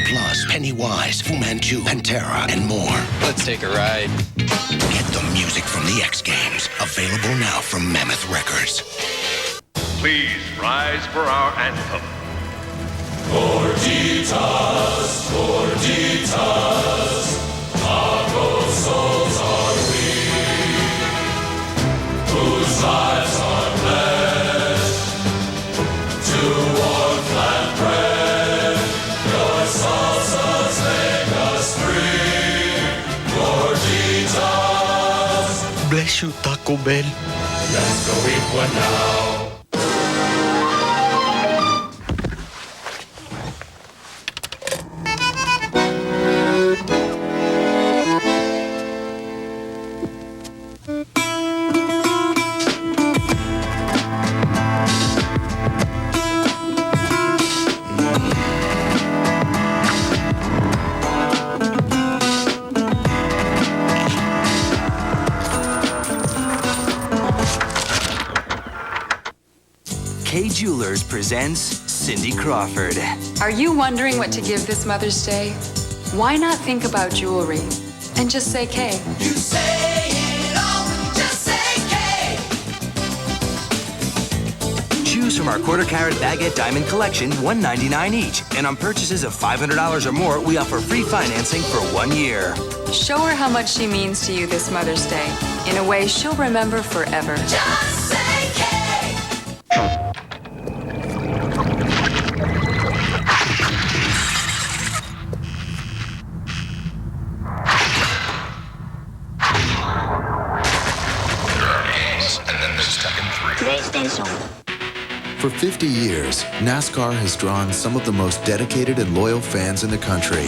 Plus Pennywise, Fu Manchu, Pantera, and more. Let's take a ride. Get the music from the X Games. Available now from Mammoth Records. Please rise for our anthem. Gorditas, Gorditas, taco souls are we, whose lives are pledged to warm flat bread. Your salsas make us free. Gorditas. Bless you, Taco Bell. Let's go eat one now. Jewelers presents Cindy Crawford. Are you wondering what to give this Mother's Day? Why not think about jewelry and just say K? You say it all, just say K. Choose from our quarter-carat baguette diamond collection, $199 each. And on purchases of $500 or more, we offer free financing for 1 year. Show her how much she means to you this Mother's Day in a way she'll remember forever. Just say K. For 50 years, NASCAR has drawn some of the most dedicated and loyal fans in the country.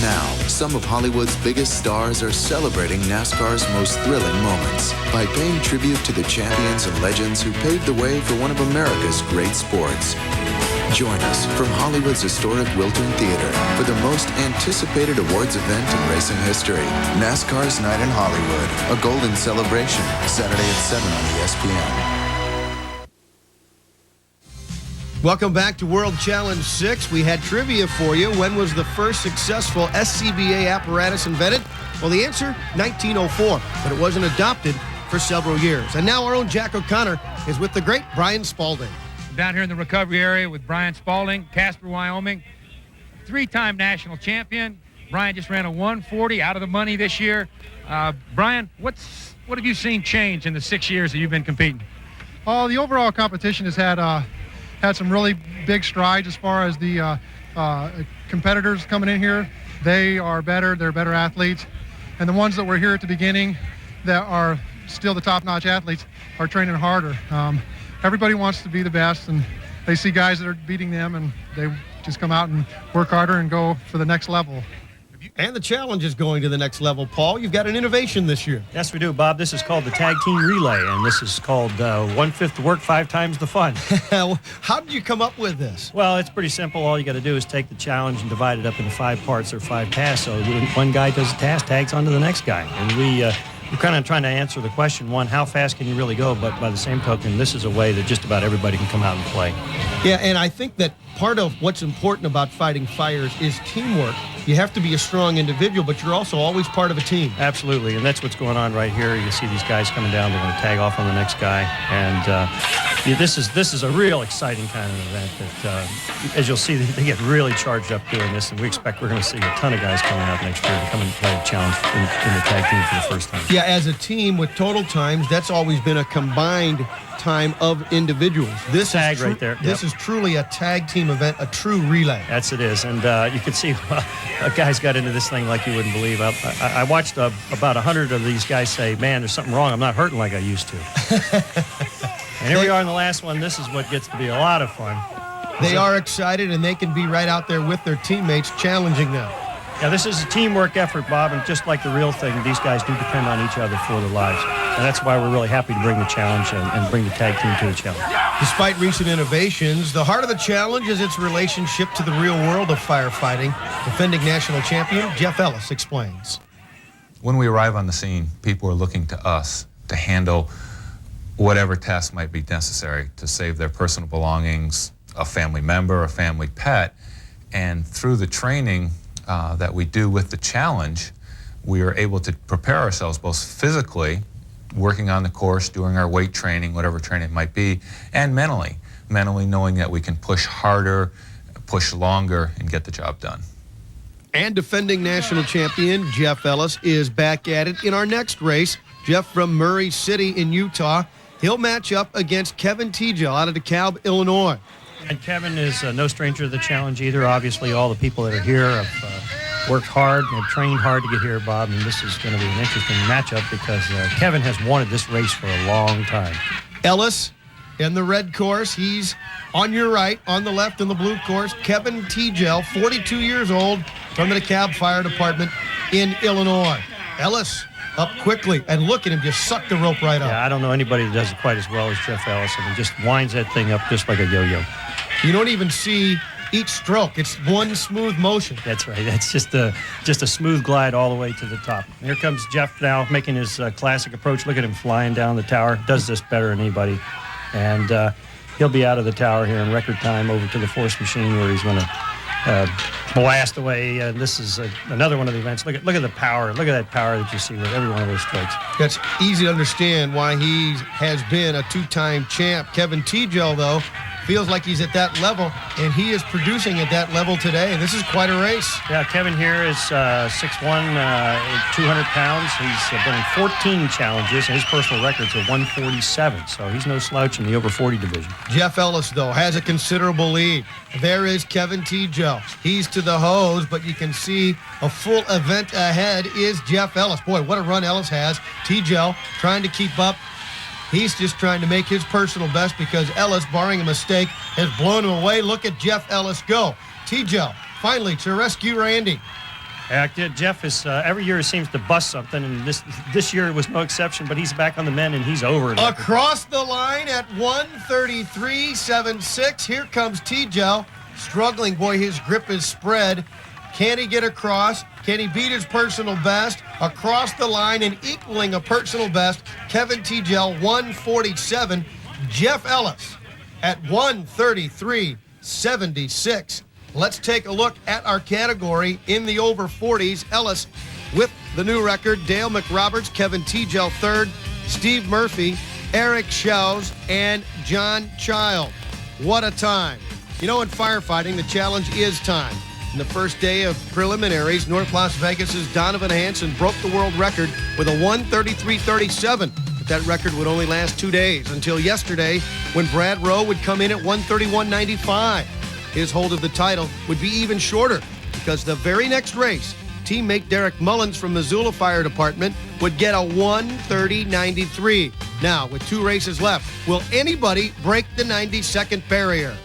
Now, some of Hollywood's biggest stars are celebrating NASCAR's most thrilling moments by paying tribute to the champions and legends who paved the way for one of America's great sports. Join us from Hollywood's historic Wiltern Theater for the most anticipated awards event in racing history, NASCAR's Night in Hollywood, a golden celebration, Saturday at 7 on ESPN. Welcome back to World Challenge 6. We had trivia for you. When was the first successful SCBA apparatus invented? Well, the answer, 1904, but it wasn't adopted for several years. And now our own Jack O'Connor is with the great Brian Spalding. I'm down here in the recovery area with Brian Spalding, Casper, Wyoming. 3-time national champion. Brian just ran a 140 out of the money this year. Brian, what have you seen change in the 6 years that you've been competing? The overall competition has had some really big strides as far as the competitors coming in here. They are better. They're better athletes. And the ones that were here at the beginning that are still the top-notch athletes are training harder. Everybody wants to be the best, and they see guys that are beating them, and they just come out and work harder and go for the next level. And the challenge is going to the next level, Paul. You've got an innovation this year. Yes, we do, Bob. This is called the Tag Team Relay, and this is called 1/5 the work, 5 times the fun. How did you come up with this? Well, it's pretty simple. All you got to do is take the challenge and divide it up into 5 parts or 5 tasks. So when one guy does a task, tags on to the next guy. And we're kind of trying to answer the question, one, how fast can you really go? But by the same token, this is a way that just about everybody can come out and play. Yeah, and I think that part of what's important about fighting fires is teamwork. You have to be a strong individual, but you're also always part of a team. Absolutely, and that's what's going on right here. You see these guys coming down. They're going to tag off on the next guy. And this is a real exciting kind of event that, as you'll see, they get really charged up doing this, and we expect we're going to see a ton of guys coming out next year to come and play a challenge in the tag team for the first time. Yeah, as a team with total times, that's always been a combined time of individuals. This tag is right there. This is truly a tag team event, a true relay. That's it is, and you can see guys got into this thing like you wouldn't believe. I watched about 100 of these guys say, "Man, there's something wrong. I'm not hurting like I used to." And here we are in the last one. This is what gets to be a lot of fun. They are excited, and they can be right out there with their teammates, challenging them. Yeah, this is a teamwork effort, Bob, and just like the real thing, these guys do depend on each other for their lives. And that's why we're really happy to bring the challenge and bring the tag team to the challenge. Despite recent innovations, the heart of the challenge is its relationship to the real world of firefighting. Defending national champion Jeff Ellis explains. When we arrive on the scene, people are looking to us to handle whatever task might be necessary to save their personal belongings, a family member, a family pet. And through the training that we do with the challenge, we are able to prepare ourselves both physically, working on the course, doing our weight training, whatever training it might be, and mentally knowing that we can push harder, push longer, and get the job done. And defending national champion Jeff Ellis is back at it in our next race. Jeff from Murray City in Utah. He'll match up against Kevin Tegel out of DeKalb, Illinois. And Kevin is no stranger to the challenge either. Obviously, all the people that are here have worked hard and have trained hard to get here, Bob. And this is going to be an interesting matchup because Kevin has wanted this race for a long time. Ellis in the red course. He's on your right, on the left in the blue course. Kevin Tegel, 42 years old, from the DeKalb Fire Department in Illinois. Ellis up quickly, and look at him just suck the rope right up. Yeah, I don't know anybody that does it quite as well as Jeff Ellis. I mean, just winds that thing up just like a yo-yo. You don't even see each stroke. It's one smooth motion. That's right. That's just a smooth glide all the way to the top. And here comes Jeff now making his classic approach. Look at him flying down the tower. Does this better than anybody. And he'll be out of the tower here in record time over to the force machine where he's going to blast away. This is another one of the events. Look at the power. Look at that power that you see with every one of those strikes. That's easy to understand why he has been a 2-time champ. Kevin Tegel, though, feels like he's at that level, and he is producing at that level today. This is quite a race. Yeah, Kevin here is 6'1", 200 pounds. He's been in 14 challenges, and his personal record's a 147, so he's no slouch in the over 40 division. Jeff Ellis, though, has a considerable lead. There is Kevin Tegel. He's to the hose, but you can see a full event ahead is Jeff Ellis. Boy, what a run Ellis has. Tegel trying to keep up. He's just trying to make his personal best because Ellis, barring a mistake, has blown him away. Look at Jeff Ellis go. Tegel finally to rescue Randy. Yeah, Jeff is every year he seems to bust something, and this year was no exception. But he's back on the men, and he's over it. Across the line at 1:33.76. Here comes Tegel, struggling. Boy, his grip is spread. Can he get across? Can he beat his personal best? Across the line and equaling a personal best, Kevin Tegel, 147. Jeff Ellis at 1:33.76. Let's take a look at our category in the over 40s. Ellis with the new record. Dale McRoberts, Kevin Tegel third, Steve Murphy, Eric Schaus, and John Child. What a time. You know, in firefighting, the challenge is time. In the first day of preliminaries, North Las Vegas' Donovan Hanson broke the world record with a 1:33.37. But that record would only last 2 days until yesterday when Brad Rowe would come in at 1:31.95. His hold of the title would be even shorter because the very next race, teammate Derek Mullins from Missoula Fire Department would get a 1:30.93. Now, with 2 races left, will anybody break the 90-second barrier?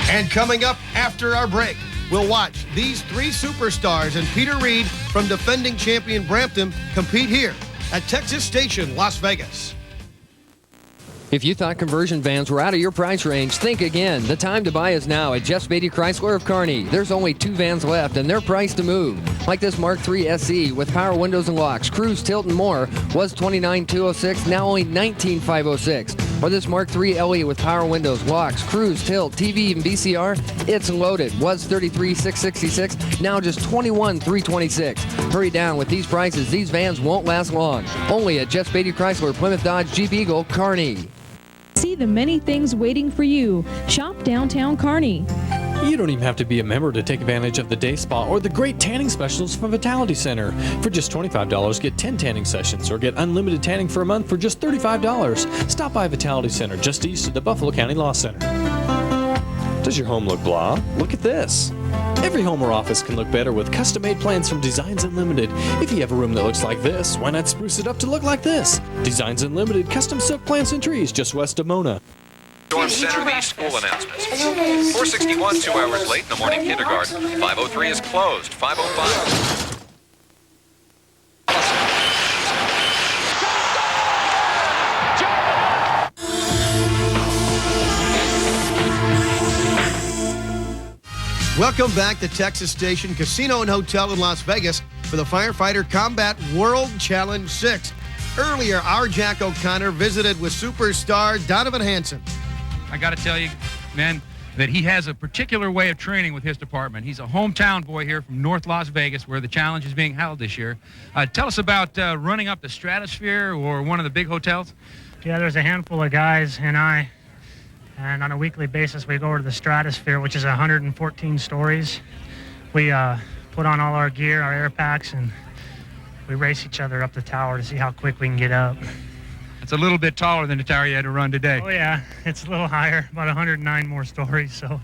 And coming up after our break, we'll watch these 3 superstars and Peter Reed from defending champion Brampton compete here at Texas Station, Las Vegas. If you thought conversion vans were out of your price range, think again. The time to buy is now at Jeff Beatty Chrysler of Kearney. There's only 2 vans left, and they're priced to move. Like this Mark III SE with power windows and locks, cruise, tilt, and more was $29,206, now only $19,506. Or this Mark III LE with power windows, locks, cruise, tilt, TV, and VCR, it's loaded. Was $33,666, now just $21,326. Hurry down with these prices. These vans won't last long. Only at Jeff Beatty Chrysler, Plymouth Dodge, Jeep Eagle, Kearney. See the many things waiting for you. Shop downtown Kearney. You don't even have to be a member to take advantage of the day spa or the great tanning specials from Vitality Center. For just $25, get 10 tanning sessions or get unlimited tanning for a month for just $35. Stop by Vitality Center just east of the Buffalo County Law Center. Does your home look blah? Look at this. Every home or office can look better with custom-made plans from Designs Unlimited. If you have a room that looks like this, why not spruce it up to look like this? Designs Unlimited, custom silk plants and trees just west of Mona. Storm Center, these school announcements. 461, 2 hours late in the morning kindergarten. 503 is closed. 505. Welcome back to Texas Station Casino and Hotel in Las Vegas for the Firefighter Combat World Challenge 6. Earlier, our Jack O'Connor visited with superstar Donovan Hanson. I got to tell you, man, that he has a particular way of training with his department. He's a hometown boy here from North Las Vegas, where the challenge is being held this year. Tell us about running up the Stratosphere or one of the big hotels. Yeah, there's a handful of guys and I, and on a weekly basis we go over to the Stratosphere, which is 114 stories. We put on all our gear, our air packs, and we race each other up the tower to see how quick we can get up. It's a little bit taller than the tower you had to run today. Oh yeah, it's a little higher, about 109 more stories. So,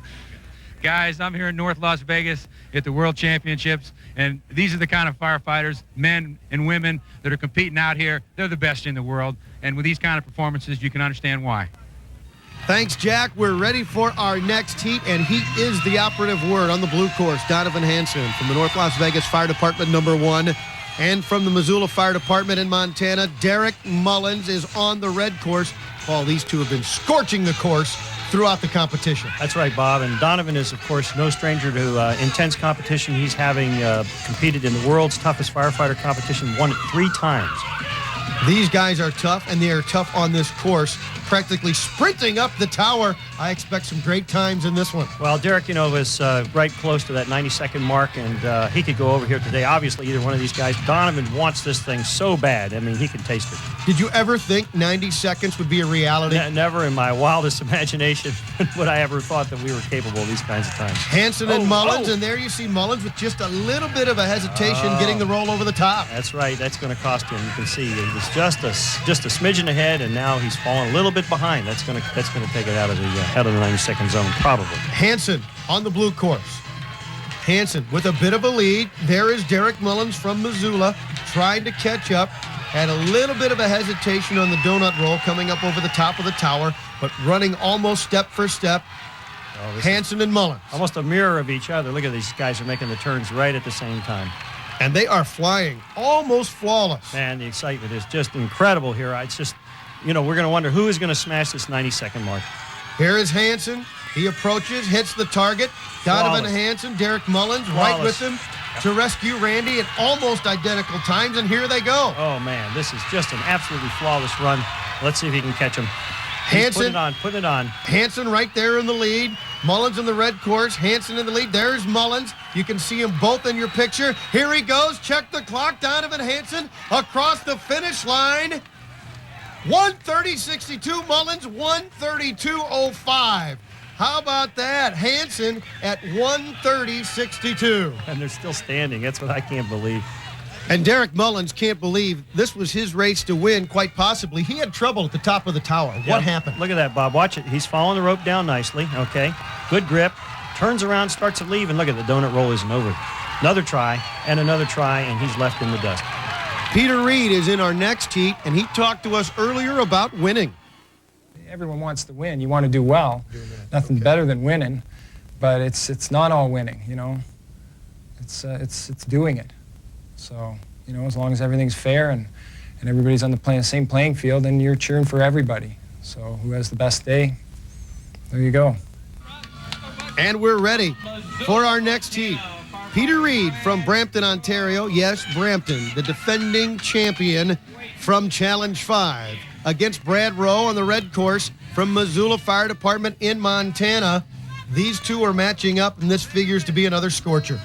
guys, I'm here in North Las Vegas at the World Championships, and these are the kind of firefighters, men and women, that are competing out here. They're the best in the world, and with these kind of performances, you can understand why. Thanks, Jack. We're ready for our next heat, and heat is the operative word on the blue course. Donovan Hanson from the North Las Vegas Fire Department, number 1. And from the Missoula Fire Department in Montana, Derek Mullins is on the red course. Paul, these two have been scorching the course throughout the competition. That's right, Bob. And Donovan is, of course, no stranger to intense competition. He's having competed in the world's toughest firefighter competition, won it 3 times. These guys are tough, and they are tough on this course, practically sprinting up the tower. I expect some great times in this one. Well, Derek, was right close to that 90-second mark, and he could go over here today. Obviously, either one of these guys. Donovan wants this thing so bad. I mean, he can taste it. Did you ever think 90 seconds would be a reality? Never in my wildest imagination would I ever thought that we were capable of these kinds of times. Hanson and Mullins, and there you see Mullins with just a little bit of a hesitation getting the roll over the top. That's right. That's going to cost him. You can see he was just a smidgen ahead, and now he's fallen a little bit behind. That's going to take it out of the 90-second zone, probably. Hanson on the blue course. Hanson with a bit of a lead. There is Derek Mullins from Missoula trying to catch up. Had a little bit of a hesitation on the donut roll coming up over the top of the tower, but running almost step for step. Hanson and Mullins. Almost a mirror of each other. Look at these guys are making the turns right at the same time. And they are flying almost flawless. Man, the excitement is just incredible here. It's just, we're going to wonder who is going to smash this 90-second mark. Here is Hanson. He approaches, hits the target. Donovan Hanson, Derek Mullins right with him to rescue Randy at almost identical times, and here they go. Oh, man, this is just an absolutely flawless run. Let's see if he can catch him. Hanson, put it on. Hanson right there in the lead. Mullins in the red course. Hanson in the lead. There's Mullins. You can see them both in your picture. Here he goes. Check the clock. Donovan Hanson across the finish line. 1:30.62. Mullins 1:32.05. How about that? Hanson at 1:30.62. And they're still standing. That's what I can't believe. And Derek Mullins can't believe this was his race to win, quite possibly. He had trouble at the top of the tower. What happened? Look at that, Bob. Watch it. He's following the rope down nicely, okay? Good grip. Turns around, starts to leave, and look at the donut roll isn't over. Another try, and he's left in the dust. Peter Reed is in our next heat, and he talked to us earlier about winning. Everyone wants to win. You want to do well. Nothing better than winning, but it's not all winning, you know. It's doing it. So, you know, as long as everything's fair and everybody's on the same playing field, then you're cheering for everybody. So who has the best day, there you go. And we're ready for our next heat. Peter Reed from Brampton, Ontario. Yes, Brampton, the defending champion from Challenge 5. Against Brad Rowe on the red course from Missoula Fire Department in Montana. These two are matching up, and this figures to be another scorcher.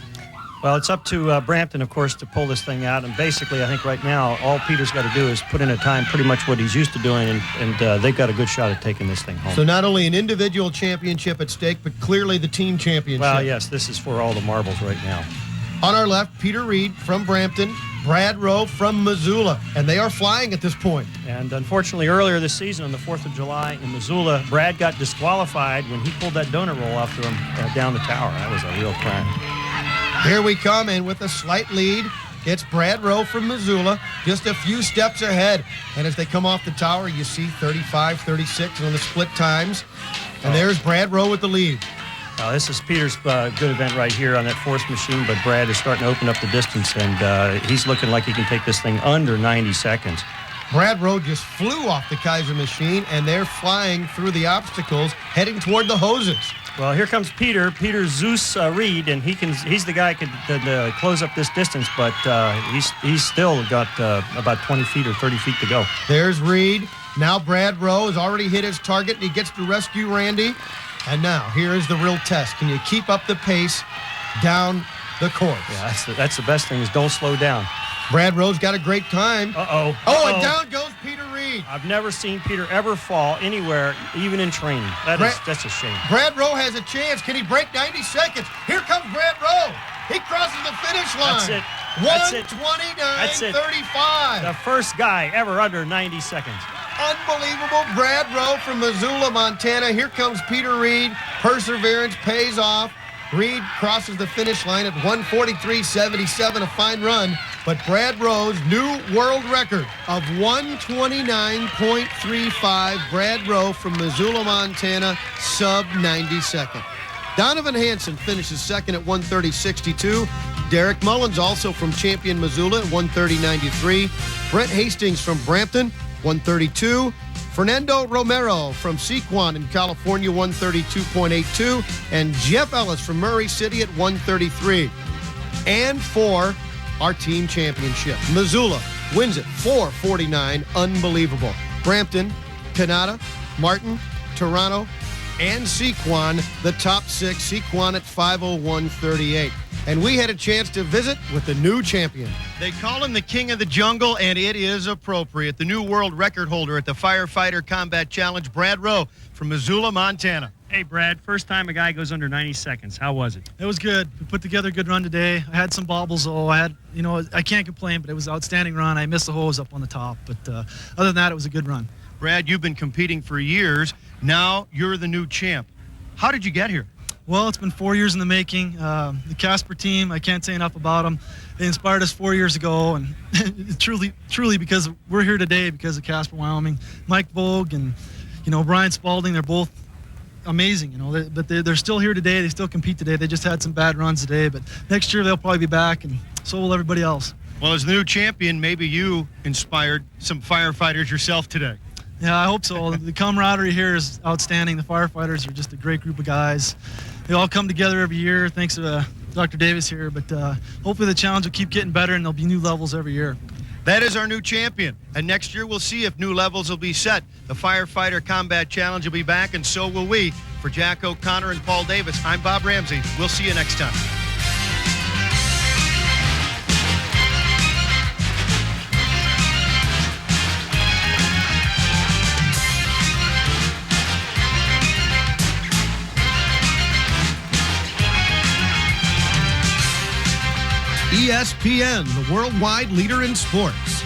Well, it's up to Brampton, of course, to pull this thing out. And basically, I think right now, all Peter's got to do is put in a time pretty much what he's used to doing, and they've got a good shot at taking this thing home. So not only an individual championship at stake, but clearly the team championship. Well, yes, this is for all the marbles right now. On our left, Peter Reed from Brampton, Brad Rowe from Missoula, and they are flying at this point. And unfortunately, earlier this season on the 4th of July in Missoula, Brad got disqualified when he pulled that donut roll off to him down the tower. That was a real crime. Here we come, and with a slight lead, it's Brad Rowe from Missoula, just a few steps ahead. And as they come off the tower, you see 35, 36 on the split times. And there's Brad Rowe with the lead. This is Peter's good event right here on that force machine, but Brad is starting to open up the distance, and he's looking like he can take this thing under 90 seconds. Brad Rowe just flew off the Kaiser machine, and they're flying through the obstacles, heading toward the hoses. Well, here comes Peter Zeus Reed, and he's the guy that could close up this distance, but he's still got about 20 feet or 30 feet to go. There's Reed. Now Brad Rowe has already hit his target, and he gets to rescue Randy. And now, here is the real test. Can you keep up the pace down the course? Yeah, that's the best thing is don't slow down. Brad Rowe's got a great time. Uh-oh. Oh, and down goes Peter Reed. I've never seen Peter ever fall anywhere, even in training. That's a shame. Brad Rowe has a chance. Can he break 90 seconds? Here comes Brad Rowe. He crosses the finish line. That's it. 1:29:35. The first guy ever under 90 seconds. Unbelievable. Brad Rowe from Missoula, Montana. Here comes Peter Reed. Perseverance pays off. Reed crosses the finish line at 1:43:77, a fine run. But Brad Rowe's new world record of 1:29.35. Brad Rowe from Missoula, Montana, sub 90 second. Donovan Hansen finishes second at 1:30:62. Derek Mullins, also from champion Missoula, at 1:30:93. Brent Hastings from Brampton, 1:32. Fernando Romero from Sequan in California, 1:32.82. And Jeff Ellis from Murray City at 1:33. And for our team championship, Missoula wins it 4:49. Unbelievable. Brampton, Canada, Martin, Toronto, and Sequan, the top six. Sequan at 5:01:38. And we had a chance to visit with the new champion. They call him the King of the Jungle, and it is appropriate. The new world record holder at the Firefighter Combat Challenge, Brad Rowe from Missoula, Montana. Hey, Brad, first time a guy goes under 90 seconds. How was it? It was good. We put together a good run today. I had some bobbles, though. I can't complain, but it was an outstanding run. I missed the hose up on the top, but other than that, it was a good run. Brad, you've been competing for years. Now you're the new champ. How did you get here? Well, it's been 4 years in the making. The Casper team, I can't say enough about them. They inspired us 4 years ago, and truly because we're here today because of Casper, Wyoming. Mike Vogue and, Brian Spalding, they're both amazing, but they're still here today. They still compete today. They just had some bad runs today, but next year they'll probably be back, and so will everybody else. Well, as the new champion, maybe you inspired some firefighters yourself today. Yeah, I hope so. The camaraderie here is outstanding. The firefighters are just a great group of guys. They all come together every year, thanks to Dr. Davis here. But hopefully the challenge will keep getting better, and there'll be new levels every year. That is our new champion. And next year we'll see if new levels will be set. The Firefighter Combat Challenge will be back, and so will we. For Jack O'Connor and Paul Davis, I'm Bob Ramsey. We'll see you next time. ESPN, the worldwide leader in sports.